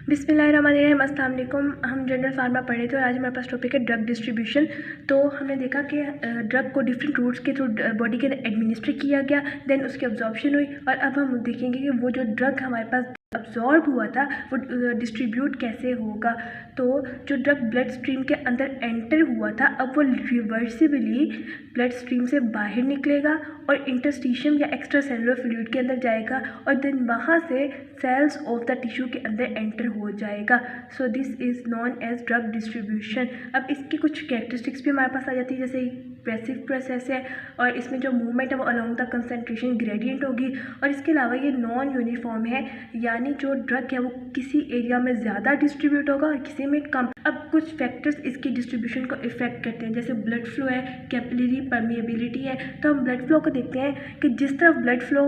बिस्मिल्लाहिर्रहमानिर्रहीम, अस्सलाम वालेकुम। हम जनरल फार्मा पढ़े थे और आज हमारे पास टॉपिक है ड्रग डिस्ट्रीब्यूशन। तो हमने देखा कि ड्रग को डिफरेंट रूट्स के थ्रू बॉडी के अंदर एडमिनिस्टर किया गया, देन उसकी अब्जॉर्प्शन हुई और अब हम देखेंगे कि वो जो ड्रग हमारे पास अब्जॉर्ब हुआ था वो डिस्ट्रीब्यूट कैसे होगा। तो जो ड्रग ब्लड स्ट्रीम के अंदर एंटर हुआ था अब वो रिवर्सिबली ब्लड स्ट्रीम से बाहर निकलेगा और इंटरस्टिशियम या एक्स्ट्रा सेलुलर फ्लूइड के अंदर जाएगा और देन वहाँ से सेल्स ऑफ द टिश्यू के अंदर एंटर हो जाएगा। So this is known as drug distribution. अब इसकी कुछ कैरेक्टरिस्टिक्स भी हमारे पास आ जाती है, जैसे पैसिव प्रोसेस है और इसमें जो मूवमेंट है वो अलोंग द कंसनट्रेशन ग्रेडियंट होगी और इसके अलावा ये नॉन यूनिफॉर्म है, यानी जो ड्रग है वो किसी एरिया में ज़्यादा डिस्ट्रीब्यूट होगा और किसी में कम। अब कुछ फैक्टर्स इसकी डिस्ट्रीब्यूशन को इफेक्ट करते हैं, जैसे ब्लड फ्लो है, कैपिलरी परमिएबिलिटी है। तो हम ब्लड फ्लो को देखते हैं कि जिस तरफ ब्लड फ्लो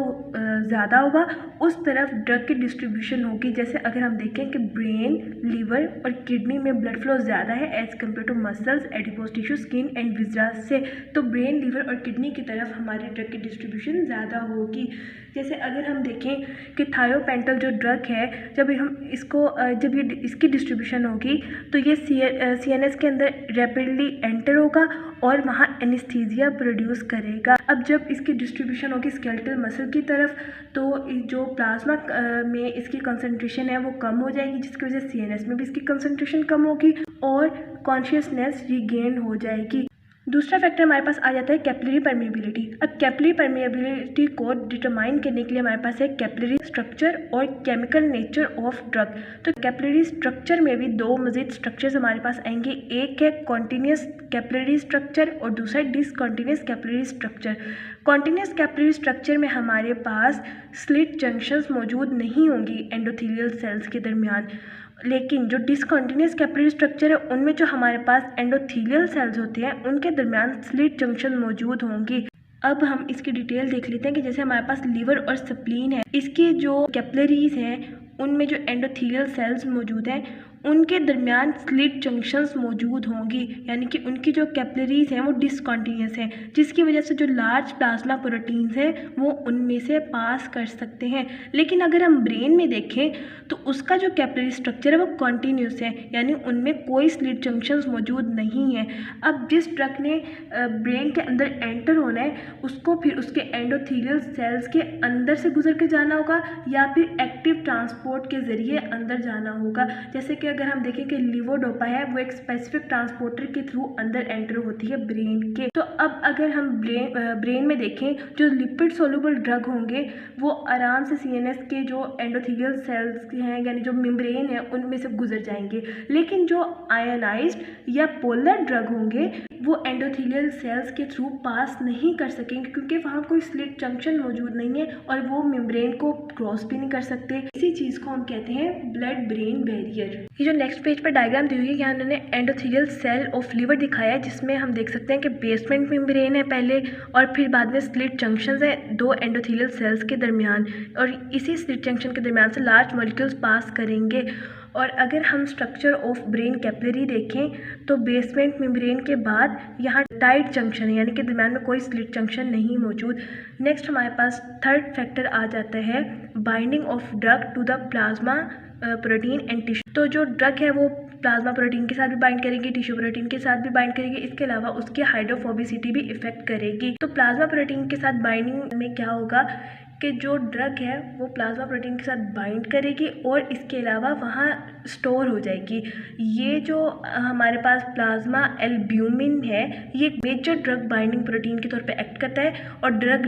ज़्यादा होगा उस तरफ ड्रग की डिस्ट्रीब्यूशन होगी। जैसे अगर हम देखें कि ब्रेन, लीवर और किडनी में ब्लड फ्लो ज़्यादा है as compared to muscles, adipose tissue, skin and viscera से, तो ब्रेन, लीवर और किडनी की तरफ हमारे ड्रग की डिस्ट्रीब्यूशन ज़्यादा होगी। जैसे अगर हम देखें कि थायोपेंटल जो ड्रग है जब ये इसकी डिस्ट्रीब्यूशन होगी तो ये CNS के अंदर रैपिडली एंटर होगा और वहाँ एनेस्थीसिया प्रोड्यूस करेगा। अब जब इसकी डिस्ट्रीब्यूशन होगी स्केलेटल मसल की तरफ तो जो प्लाज्मा में इसकी कंसंट्रेशन है वो कम हो जाएगी, जिसकी वजह से CNS में भी इसकी कंसंट्रेशन कम होगी और कॉन्शियसनेस रिगेन हो जाएगी। दूसरा फैक्टर हमारे पास आ जाता है कैपिलरी परमिएबिलिटी। अब कैपिलरी परमिएबिलिटी को डिटरमाइन करने के लिए हमारे पास है कैपिलरी स्ट्रक्चर और केमिकल नेचर ऑफ ड्रग। तो कैपिलरी स्ट्रक्चर में भी दो मज़ीद स्ट्रक्चर्स हमारे पास आएंगे, एक है कॉन्टिन्यूस कैपिलरी स्ट्रक्चर और दूसरा discontinuous capillary structure. Continuous capillary structure में हमारे पास स्लिट जंक्शंस मौजूद नहीं होंगी एंडोथेलियल सेल्स के दरमियान, लेकिन जो डिसकॉन्टिन्यूस कैपिलरी स्ट्रक्चर है उनमें जो हमारे पास एंडोथेलियल सेल्स होते हैं उनके दरमियान स्लिट जंक्शन मौजूद होंगी। अब हम इसकी डिटेल देख लेते हैं कि जैसे हमारे पास लीवर और स्प्लीन है, इसके जो कैपिलरीज हैं उनमें जो एंडोथेलियल सेल्स मौजूद हैं उनके दरमियान स्लिट जंक्शंस मौजूद होंगी, यानी कि उनकी जो कैपिलरीज हैं वो डिसकॉन्टिन्यूस हैं, जिसकी वजह से जो लार्ज प्लाज्मा प्रोटीन्स हैं वो उनमें से पास कर सकते हैं। लेकिन अगर हम ब्रेन में देखें तो उसका जो कैपिलरी स्ट्रक्चर है वो कॉन्टिन्यूस है, यानी उनमें कोई स्लिट जंक्शंस मौजूद नहीं है। अब जिस ड्रग ने ब्रेन के अंदर एंटर होना है उसको फिर उसके एंडोथेलियल सेल्स के अंदर से गुजर के जाना होगा या फिर एक्टिव ट्रांसपोर्ट के ज़रिए अंदर जाना होगा। जैसे कि अगर हम देखें कि लीवोडोपा है वो एक स्पेसिफिक ट्रांसपोर्टर के थ्रू अंदर एंटर होती है ब्रेन के। तो अब अगर हम ब्रेन में देखें जो लिपिड सोल्यूबल ड्रग होंगे वो आराम से CNS के जो एंडोथेलियल सेल्स हैं यानी जो मेम्ब्रेन है उनमें से गुजर जाएंगे, लेकिन जो आयनाइज्ड या पोलर ड्रग होंगे वो एंडोथेलियल सेल्स के थ्रू पास नहीं कर सकेंगे क्योंकि वहाँ कोई स्लिट जंक्शन मौजूद नहीं है और वो मेम्ब्रेन को क्रॉस भी नहीं कर सकते। इसी चीज़ को हम कहते हैं ब्लड ब्रेन बैरियर। ये जो नेक्स्ट पेज पर डायग्राम दी हुई है यहाँ उन्होंने एंडोथेलियल सेल ऑफ लीवर दिखाया है, जिसमें हम देख सकते हैं कि बेसमेंट मेम्ब्रेन है पहले और फिर बाद में स्लिट जंक्शंस है दो एंडोथेलियल सेल्स के दरमियान और इसी स्लिट जंक्शन के दरमियान से लार्ज मॉलिक्यूल्स पास करेंगे। और अगर हम स्ट्रक्चर ऑफ ब्रेन कैपिलरी देखें तो बेसमेंट मेम्ब्रेन के बाद यहाँ टाइट जंक्शन है, यानी कि दरमियान में कोई स्लिट जंक्शन नहीं मौजूद। नेक्स्ट हमारे पास थर्ड फैक्टर आ जाता है binding of drug to the plasma protein and tissue. तो जो ड्रग है वो प्लाज्मा प्रोटीन के साथ भी बाइंड करेगी, टिश्यू प्रोटीन के साथ भी बाइंड करेगी, इसके अलावा उसकी हाइड्रोफोबिसिटी भी इफेक्ट करेगी। तो प्लाज्मा प्रोटीन के साथ बाइंडिंग में क्या होगा कि जो ड्रग है वो प्लाज्मा प्रोटीन के साथ बाइंड करेगी और इसके अलावा वहाँ स्टोर हो जाएगी। ये जो हमारे पास प्लाज्मा एल्ब्यूमिन है ये मेजर ड्रग बाइंडिंग प्रोटीन के तौर पे एक्ट करता है और ड्रग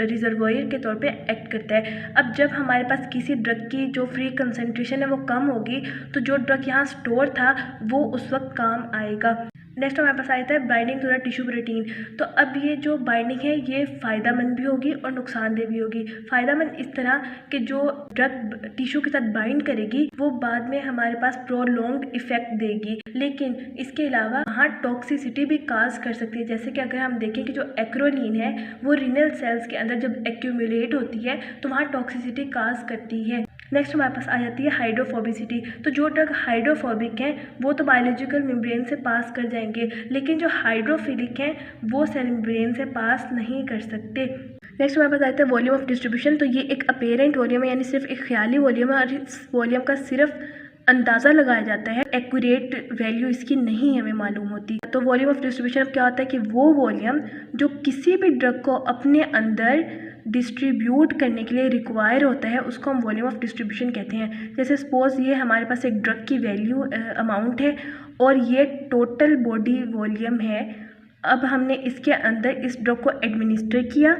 रिजर्वोयर के तौर पे एक्ट करता है। अब जब हमारे पास किसी ड्रग की जो फ्री कंसंट्रेशन है वो कम होगी तो जो ड्रग यहाँ स्टोर था वो उस वक्त काम आएगा। नेक्स्ट हमारे पास आता है binding to the tissue protein. तो अब ये जो बाइंडिंग है ये फ़ायदेमंद भी होगी और नुकसानदेह भी होगी। फ़ायदेमंद इस तरह कि जो ड्रग टिश्यू के साथ बाइंड करेगी वो बाद में हमारे पास प्रोलॉन्ग्ड इफेक्ट देगी, लेकिन इसके अलावा वहाँ टॉक्सिसिटी भी काज कर सकती है। जैसे कि अगर हम देखें कि जो एक्रोलीन है वो रीनल सेल्स के अंदर जब एक्यूमुलेट होती है तो वहाँ टॉक्सिसिटी काज करती है। नेक्स्ट हमारे पास आ जाती है हाइड्रोफोबिसिटी। तो जो ड्रग हाइड्रोफोबिक हैं वो तो बायोलॉजिकल मेम्ब्रेन से पास कर जाएंगे, लेकिन जो हाइड्रोफिलिक हैं वो सेल मेम्ब्रेन से पास नहीं कर सकते। नेक्स्ट हमारे पास आता है वॉल्यूम ऑफ डिस्ट्रीब्यूशन। तो ये एक अपेरेंट वॉल्यूम है, यानी सिर्फ एक ख्याली वॉल्यूम है और इस वॉल्यूम का सिर्फ अंदाज़ा लगाया जाता है, एक्यूरेट वैल्यू इसकी नहीं हमें मालूम होती। तो वॉल्यूम ऑफ डिस्ट्रीब्यूशन अब क्या होता है कि वो वॉल्यूम जो किसी भी ड्रग को अपने अंदर डिस्ट्रीब्यूट करने के लिए रिक्वायर होता है उसको हम वॉल्यूम ऑफ डिस्ट्रीब्यूशन कहते हैं। जैसे सपोज़ ये हमारे पास एक ड्रग की वैल्यू अमाउंट है और ये टोटल बॉडी वॉल्यूम है। अब हमने इसके अंदर इस ड्रग को एडमिनिस्टर किया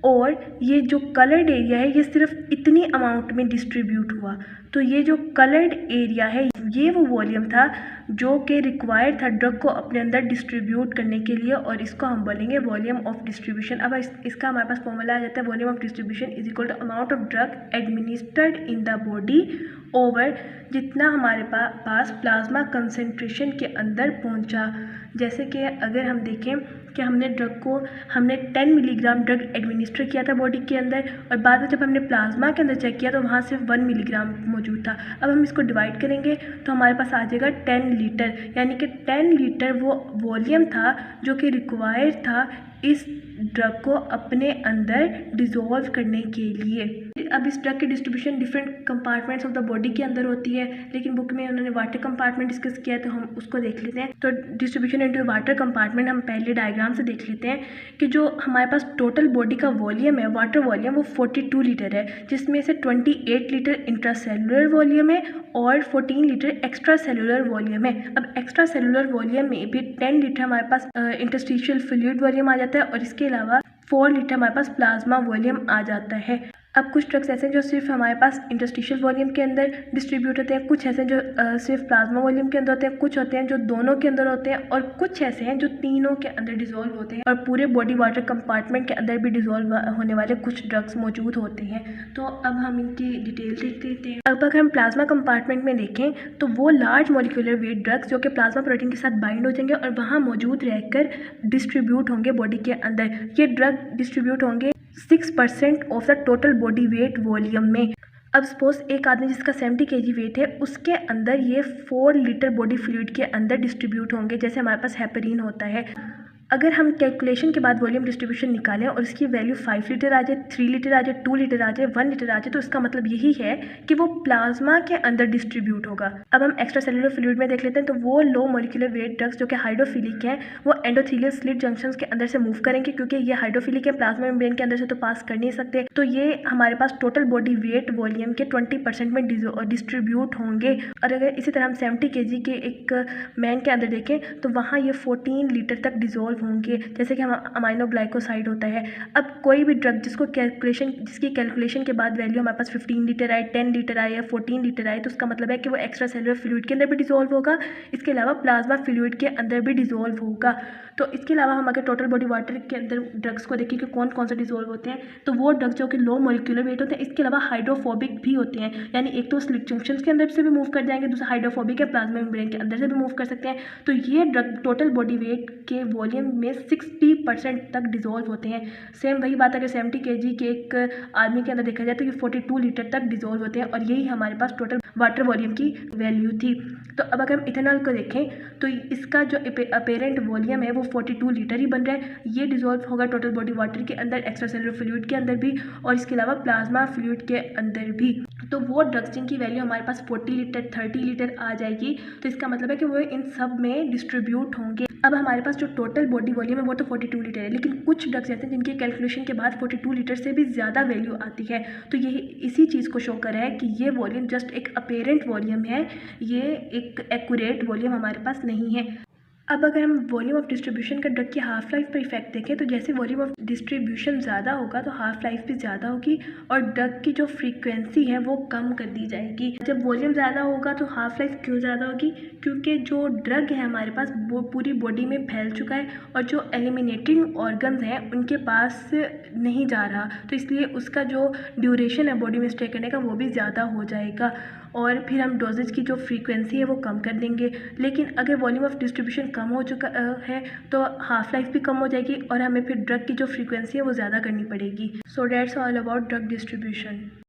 और ये जो कलर्ड एरिया है ये सिर्फ इतनी अमाउंट में डिस्ट्रीब्यूट हुआ। तो ये जो कलर्ड एरिया है ये वो वॉल्यूम था जो कि रिक्वायर्ड था ड्रग को अपने अंदर डिस्ट्रीब्यूट करने के लिए, और इसको हम बोलेंगे वॉल्यूम ऑफ डिस्ट्रीब्यूशन। अब इसका हमारे पास फॉर्मूला आ जाता है volume of distribution is equal to amount of drug administered in the body over जितना हमारे पास प्लाज्मा कंसंट्रेशन के अंदर पहुंचा। जैसे कि अगर हम देखें कि हमने 10 मिलीग्राम ड्रग एडमिनिस्टर किया था बॉडी के अंदर, और बाद में जब हमने प्लाज्मा के अंदर चेक किया तो वहाँ सिर्फ 1 मिलीग्राम मौजूद था। अब हम इसको डिवाइड करेंगे तो हमारे पास आ जाएगा 10 लीटर, यानी कि 10 लीटर वो वॉल्यूम था जो कि रिक्वायर्ड था इस ड्रग को अपने अंदर डिज़ोल्व करने के लिए। अब इस ड्रग की distribution different compartments of the body के अंदर होती है, लेकिन बुक में उन्होंने वाटर कंपार्टमेंट डिस्कस किया है तो हम उसको देख लेते हैं। तो डिस्ट्रीब्यूशन इनटू वाटर कंपार्टमेंट हम पहले डायग्राम से देख लेते हैं कि जो हमारे पास टोटल बॉडी का वॉल्यूम है, वाटर वॉल्यूम, वो 42 लीटर है, जिसमें से 28 लीटर इंट्रासेलुलर वॉल्यूम है और 14 लीटर एक्स्ट्रा सेलुलर वॉल्यूम है। अब एक्स्ट्रा सेलुलर वॉल्यूम में भी 10 लीटर हमारे पास इंटरस्टिशियल फ्लूइड वॉल्यूम आ जाता है और इसके अलावा 4 लीटर हमारे पास प्लाज्मा वॉल्यूम आ जाता है। अब कुछ ड्रग्स ऐसे हैं जो सिर्फ हमारे पास इंटरस्टिशियल वॉल्यूम के अंदर डिस्ट्रीब्यूट होते हैं, कुछ ऐसे हैं जो सिर्फ प्लाज्मा वॉल्यूम के अंदर होते हैं, कुछ होते हैं जो दोनों के अंदर होते हैं, और कुछ ऐसे हैं जो तीनों के अंदर डिसॉल्व होते हैं, और पूरे बॉडी वाटर कंपार्टमेंट के अंदर भी डिसॉल्व होने वाले कुछ ड्रग्स मौजूद होते हैं। तो अब हम इनकी डिटेल देख लेते हैं। अब अगर हम प्लाज्मा कंपार्टमेंट में देखें तो वो लार्ज मॉलिक्यूलर वेट ड्रग्स जो कि प्लाज्मा प्रोटीन के साथ बाइंड हो जाएंगे और वहाँ मौजूद रहकर डिस्ट्रीब्यूट होंगे बॉडी के अंदर। ये ड्रग डिस्ट्रीब्यूट होंगे 6% of the total body weight volume में। अब सपोज एक आदमी जिसका 70 kg वेट है उसके अंदर ये 4 लीटर बॉडी फ्लूइड के अंदर डिस्ट्रीब्यूट होंगे, जैसे हमारे पास हेपरीन होता है। अगर हम कैलकुलेशन के बाद वॉल्यूम डिस्ट्रीब्यूशन निकालें और इसकी वैल्यू 5 लीटर आ जाए, 3 लीटर आ जाए, 2 लीटर आ जाए, 1 लीटर आ जाए, तो इसका मतलब यही है कि वो प्लाज्मा के अंदर डिस्ट्रीब्यूट होगा। अब हम एक्स्ट्रा सेलुलर फ्लूइड में देख लेते हैं। तो वो लो मॉलिक्यूलर वेट ड्रग्स जो कि हाइड्रोफिलिक हैं वो एंडोथेलियल स्लिट जंक्शंस के अंदर से मूव करेंगे, क्योंकि ये हाइड्रोफिलिक है, प्लाज्मा मेम्ब्रेन के अंदर से तो पास कर नहीं सकते। तो ये हमारे पास टोटल बॉडी वेट वॉल्यूम के 20% में डिस्ट्रीब्यूट होंगे। और अगर इसी तरह हम 70 kg के एक मैन के अंदर देखें तो वहाँ ये 14 लीटर तक डिजोल्व होंगे, जैसे कि हम अमाइनो ग्लाइकोसाइड होता है। अब कोई भी ड्रग जिसकी कैलकुलेशन के बाद वैल्यू हमारे पास 15 लीटर आए, 10 लीटर आए या 14 लीटर आए, तो उसका मतलब है कि वो एक्स्ट्रा सेलुलर फ्लूइड के अंदर भी डिजोल्व होगा, इसके अलावा प्लाज्मा फ्लूइड के अंदर भी डिजोल्व होगा। तो इसके अलावा हम अगर टोटल बॉडी वाटर के अंदर ड्रग्स को देखें कि कौन कौन से डिजोल्व होते हैं, तो वो ड्रग्स जो कि लो मॉलिक्यूलर वेट होते हैं, इसके अलावा हाइड्रोफोबिक भी होते हैं, यानी एक तो स्लिट जंक्शंस के अंदर से भी मूव कर जाएंगे, दूसरा हाइड्रोफोबिक है, प्लाज्मा मेम्ब्रेन के अंदर से भी मूव कर सकते हैं। तो ये ड्रग टोटल बॉडी वेट के वॉल्यूम में 60% तक डिजोल्व होते हैं। सेम वही बात अगर 70 kg के एक आदमी के अंदर देखा जाए तो ये 42 लीटर तक डिजोल्व होते हैं, और यही हमारे पास टोटल वाटर वॉल्यूम की वैल्यू थी। तो अब अगर हम इथेनॉल को देखें तो इसका जो अपेरेंट वॉल्यूम है वो 42 लीटर ही बन रहा है। ये डिजोल्व होगा टोटल बॉडी वाटर के अंदर, एक्स्ट्रा सेलुलर फ्लूइड के अंदर भी, और इसके अलावा प्लाज्मा फ्लूइड के अंदर भी। तो वो ड्रग्स जिनकी वैल्यू हमारे पास 40 लीटर 30 लीटर आ जाएगी, तो इसका मतलब है कि वो इन सब में डिस्ट्रीब्यूट होंगे। अब हमारे पास जो टोटल बॉडी वॉल्यूम है वो तो 42 लीटर है, लेकिन कुछ ड्रग्स ऐसे हैं जिनके कैलकुलेशन के बाद 42 लीटर से भी ज़्यादा वैल्यू आती है। तो ये इसी चीज़ को शो कर रहा है कि ये वॉल्यूम जस्ट एक अपेरेंट वॉल्यूम है, ये एक एक्यूरेट वॉल्यूम हमारे पास नहीं है। अब अगर हम वॉल्यूम ऑफ डिस्ट्रीब्यूशन का ड्रग की हाफ लाइफ पर इफेक्ट देखें तो जैसे वॉल्यूम ऑफ डिस्ट्रीब्यूशन ज़्यादा होगा तो हाफ लाइफ भी ज़्यादा होगी, और ड्रग की जो फ्रीक्वेंसी है वो कम कर दी जाएगी। जब वॉल्यूम ज़्यादा होगा तो हाफ लाइफ क्यों ज़्यादा होगी? क्योंकि जो ड्रग है हमारे पास वो पूरी बॉडी में फैल चुका है, और जो एलिमिनेटिंग ऑर्गन्स हैं उनके पास नहीं जा रहा, तो इसलिए उसका जो ड्यूरेशन है बॉडी में स्टे करने का वो भी ज़्यादा हो जाएगा, और फिर हम डोजेज की जो फ्रीक्वेंसी है वो कम कर देंगे। लेकिन अगर वॉल्यूम ऑफ डिस्ट्रीब्यूशन कम हो चुका है तो हाफ लाइफ भी कम हो जाएगी, और हमें फिर ड्रग की जो फ्रीक्वेंसी है वो ज़्यादा करनी पड़ेगी। So that's all about drug distribution.